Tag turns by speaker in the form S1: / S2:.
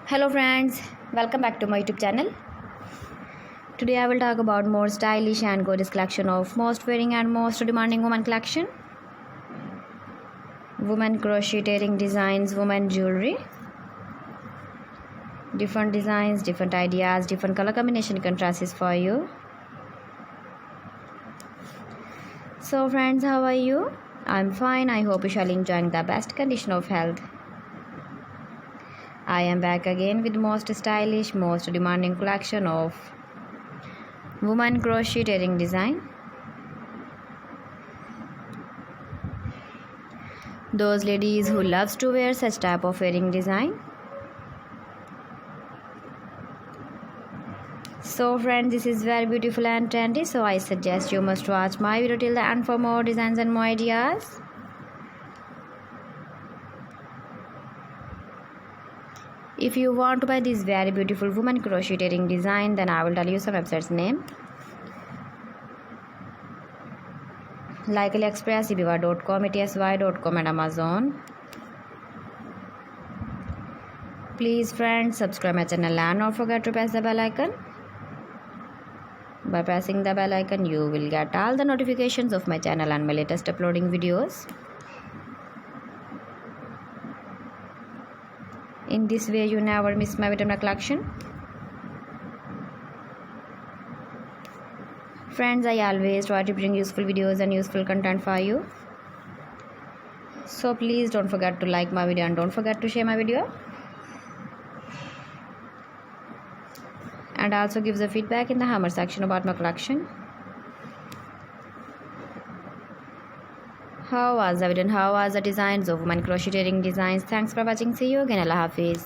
S1: Hello friends, welcome back to my YouTube channel. Today I will talk about more stylish and gorgeous collection of most wearing and most demanding woman collection. Women crocheting designs, women jewelry. Different designs, different ideas, different color combination contrasts for you. So friends, how are you? I'm fine. I hope you shall enjoying the best condition of health. I am back again with most stylish, most demanding collection of woman crocheting design. Those ladies who loves to wear such type of wearing design. So friends, this is very beautiful and trendy, so I suggest you must watch my video till the end for more designs and more ideas. If you want to buy this very beautiful woman crocheting design, then I will tell you some websites name like AliExpress, ibiva.com, etsy.com and Amazon. Please friends, subscribe my channel and don't forget to press the bell icon. By pressing the bell icon, you will get all the notifications of my channel and my latest uploading videos. In this way, you never miss my video collection. Friends, I always try to bring useful videos and useful content for you. So please don't forget to like my video and don't forget to share my video. And also give the feedback in the hammer section about my collection. How was the video and how was the designs of woman crocheting designs? Thanks for watching. See you again. Allah Hafiz.